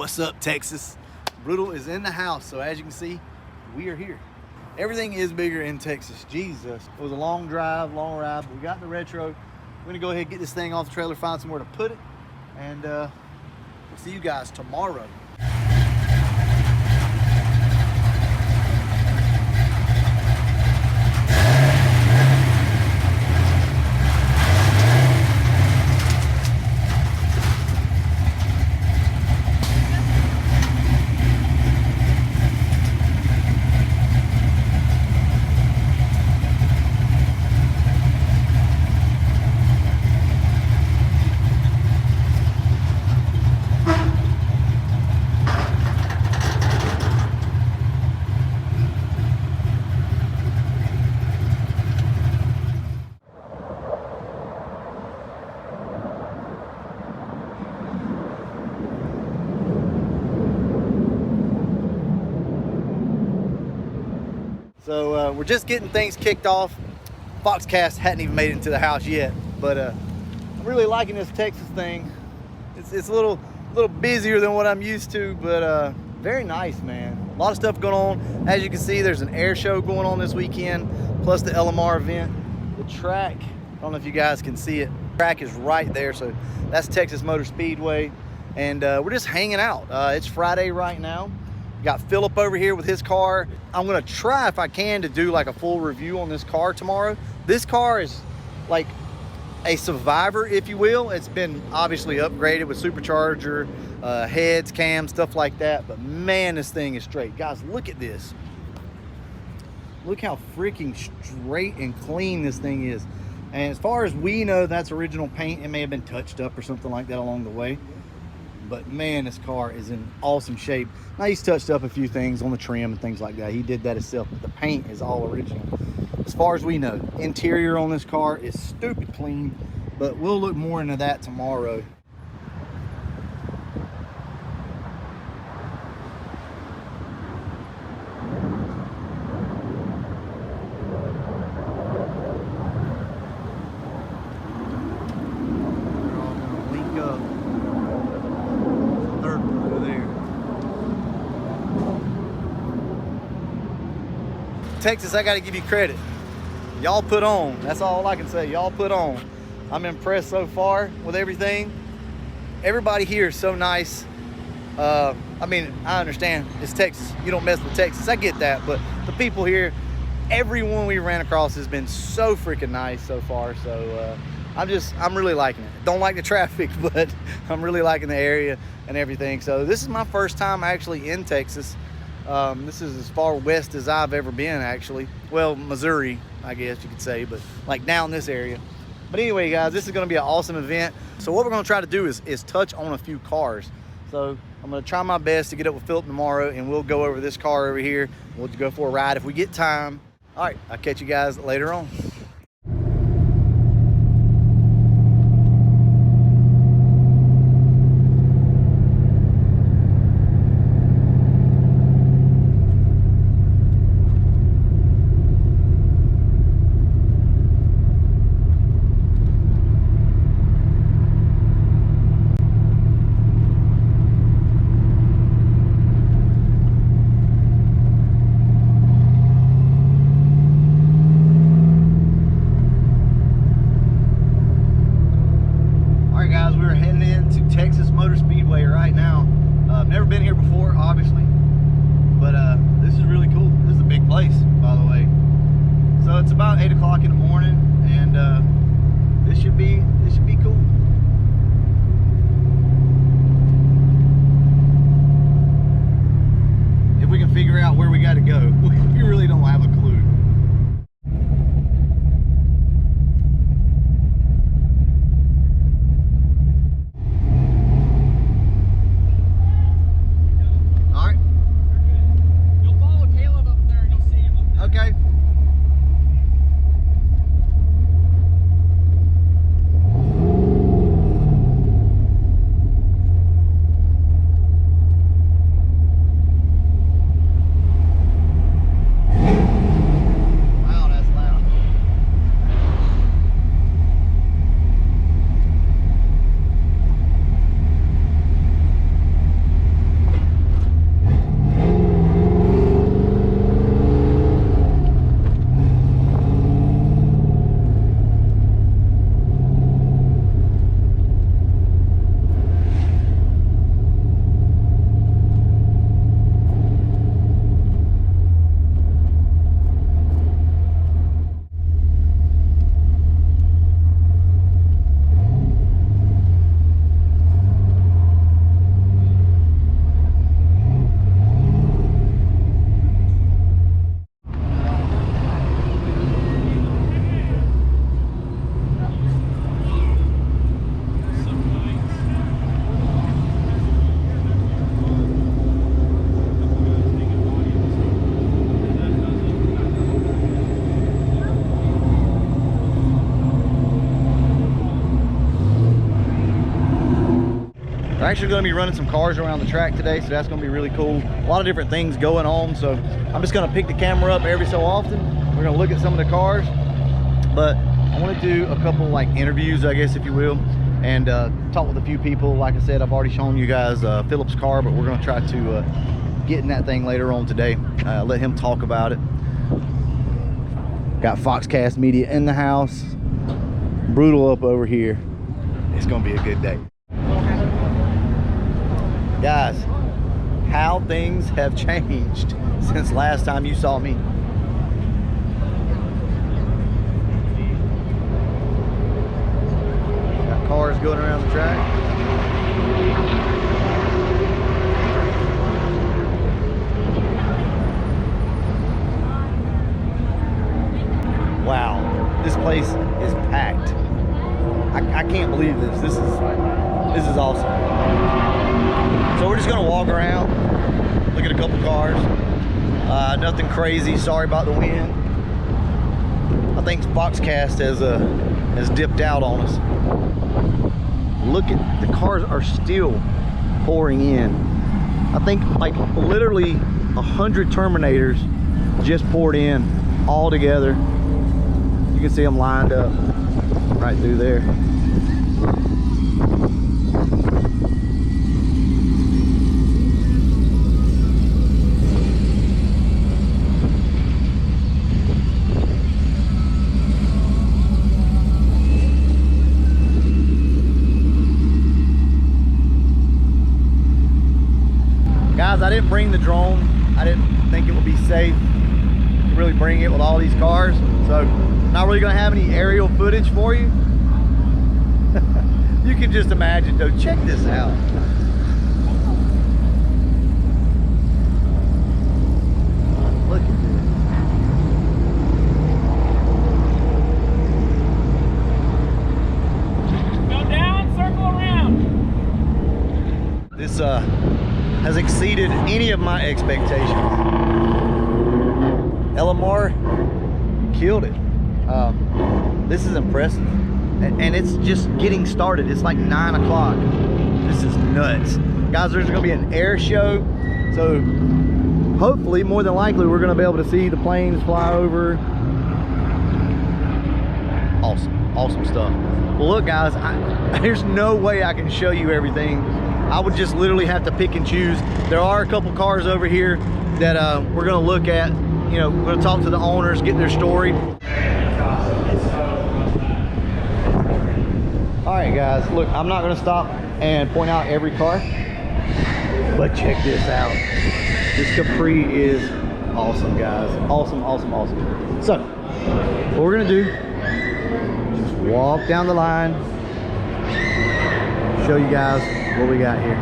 What's up, Texas? Brutal is in the house, so as you can see, we are here. Everything is bigger in Texas. Jesus, it was a long drive, long ride, but we got the retro. We're gonna go ahead and get this thing off the trailer, find somewhere to put it, and we'll see you guys tomorrow. So we're just getting things kicked off. Foxcast hadn't even made it into the house yet, but I'm really liking this Texas thing. It's a little busier than what I'm used to, but very nice, man. A lot of stuff going on. As you can see, there's an air show going on this weekend, plus the LMR event. The track, I don't know if you guys can see it. The track is right there, so that's Texas Motor Speedway, and we're just hanging out. It's Friday right now. Got Philip over here with his car. I'm gonna try, if I can, to do like a full review on this car tomorrow. This car is like a survivor, if you will. It's been obviously upgraded with supercharger, heads, cams, stuff like that. But man, this thing is straight. Guys, look at this. Look how freaking straight and clean this thing is. And as far as we know, that's original paint. It may have been touched up or something like that along the way. But man, this car is in awesome shape. Now, he's touched up a few things on the trim and things like that. He did that himself, but the paint is all original. As far as we know, interior on this car is stupid clean, but we'll look more into that tomorrow. Texas, I got to give you credit. Y'all put on. That's all I can say. Y'all put on. I'm impressed so far with everything. Everybody here is so nice. I mean, I understand it's Texas. You don't mess with Texas. I get that. But the people here, everyone we ran across has been so freaking nice so far. So I'm really liking it. Don't like the traffic, but I'm really liking the area and everything. So this is my first time actually in Texas. This is as far west as I've ever been, actually. Well, Missouri, I guess you could say, but like down this area. But anyway, guys, this is going to be an awesome event. So what we're going to try to do is touch on a few cars. So I'm going to try my best to get up with Philip tomorrow, and we'll go over this car over here. We'll go for a ride if we get time. All right, I'll catch you guys later on. Texas Motor Speedway right now. I've never been here before, obviously, but this is really cool. This is a big place, by the way. So it's about 8 o'clock in the morning, and this should be cool. If we can figure out where we got to go, we really don't have a clue. actually going to be running some cars around the track today, so that's going to be really cool. A lot of different things going on, so I'm just going to pick the camera up every so often. We're going to look at some of the cars, but I want to do a couple like interviews, I guess, if you will, and talk with a few people. Like I said, I've already shown you guys Philip's car, but we're going to try to get in that thing later on today. Let him talk about it. Got Foxcast Media in the house. Brutal up over here. It's gonna be a good day. Guys, how things have changed since last time you saw me. Got cars going around the track. Wow, this place is packed. I can't believe this. This is awesome. So we're just gonna walk around, look at a couple cars. Nothing crazy. Sorry about the wind. I think Foxcast has dipped out on us. Look at the cars are still pouring in. I think like literally 100 Terminators just poured in all together. You can see them lined up right through there. Guys, I didn't bring the drone. I didn't think it would be safe to really bring it with all these cars. So not really gonna have any aerial footage for you. You can just imagine though. Check this out. Look at this. Go down, circle around. This has exceeded any of my expectations. LMR killed it. This is impressive, and it's just getting started. It's like 9 o'clock. This is nuts, guys. There's gonna be an air show, so hopefully, more than likely, we're gonna be able to see the planes fly over. Awesome stuff. Well, look, guys, there's no way I can show you everything. I would just literally have to pick and choose. There are a couple cars over here that we're gonna look at. You know, we're gonna talk to the owners, get their story. All right, guys, look, I'm not gonna stop and point out every car, but check this out. This Capri is awesome, guys. Awesome. So, what we're gonna do, just walk down the line, show you guys what we got here.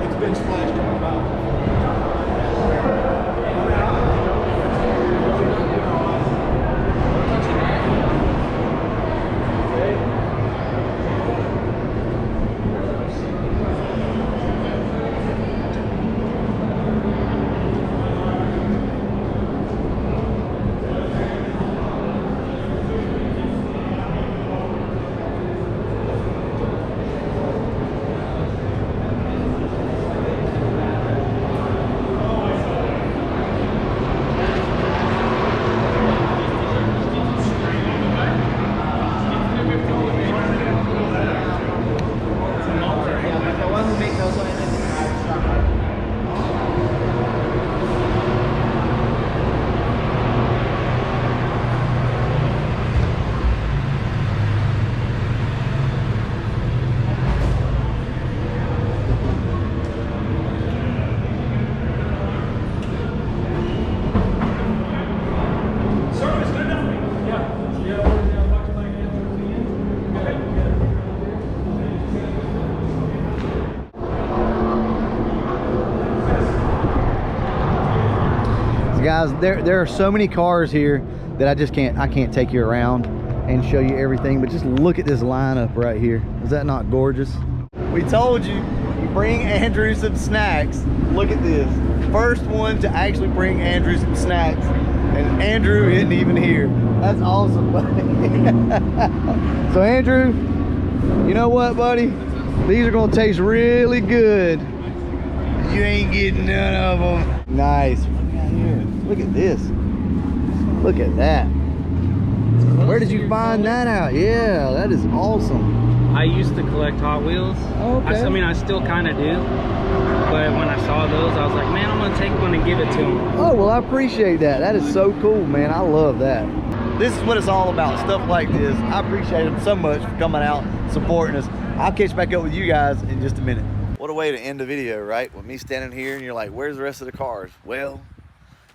It's been splashed on the bottom. Guys, there are so many cars here that I can't take you around and show you everything, but just look at this lineup right here. Is that not gorgeous? We told you, you bring Andrew some snacks. Look at this. First one to actually bring Andrew some snacks, and Andrew isn't even here. That's awesome, buddy. So Andrew, you know what, buddy? These are gonna taste really good. You ain't getting none of them. Nice. Look at this. Look at that. Where did you find that out? Yeah, that is awesome. I used to collect Hot Wheels. Okay. I mean, I still kind of do. But when I saw those, I was like, man, I'm going to take one and give it to them. Oh, well, I appreciate that. That is so cool, man. I love that. This is what it's all about, stuff like this. I appreciate them so much for coming out, supporting us. I'll catch back up with you guys in just a minute. What a way to end the video, right? With me standing here and you're like, where's the rest of the cars? Well,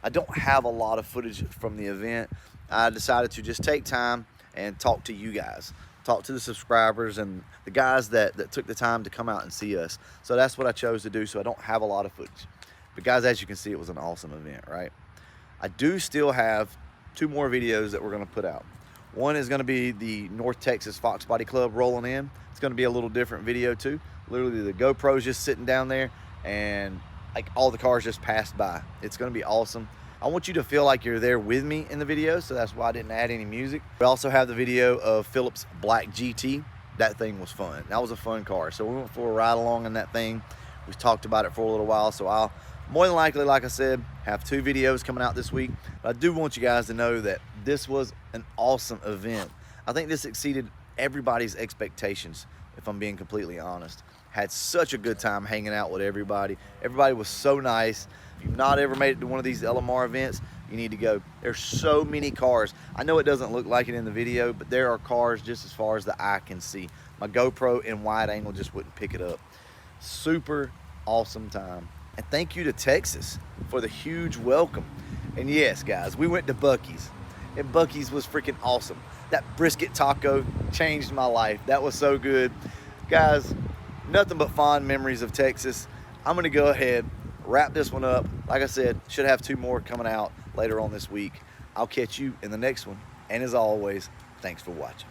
I don't have a lot of footage from the event. I decided to just take time and talk to you guys, talk to the subscribers and the guys that took the time to come out and see us. So that's what I chose to do, so I don't have a lot of footage. But guys, as you can see, it was an awesome event, right? I do still have 2 more videos that we're gonna put out. One is gonna be the North Texas Fox Body Club rolling in. It's gonna be a little different video too. Literally the GoPro's just sitting down there and like all the cars just passed by. It's gonna be awesome. I want you to feel like you're there with me in the video, so that's why I didn't add any music. We also have the video of Philip's Black GT. That thing was fun. That was a fun car. So we went for a ride along in that thing. We talked about it for a little while, so I'll more than likely, like I said, have 2 videos coming out this week. But I do want you guys to know that this was an awesome event. I think this exceeded everybody's expectations, if I'm being completely honest. Had such a good time hanging out with everybody. Everybody was so nice. If you've not ever made it to one of these LMR events, you need to go. There's so many cars. I know it doesn't look like it in the video, but there are cars just as far as the eye can see. My GoPro in wide angle just wouldn't pick it up. Super awesome time. And thank you to Texas for the huge welcome. And yes, guys, we went to Buc-ee's, and Buc-ee's was freaking awesome. That brisket taco changed my life. That was so good. Guys, nothing but fond memories of Texas. I'm gonna go ahead, wrap this one up. Like I said, should have 2 more coming out later on this week. I'll catch you in the next one. And as always, thanks for watching.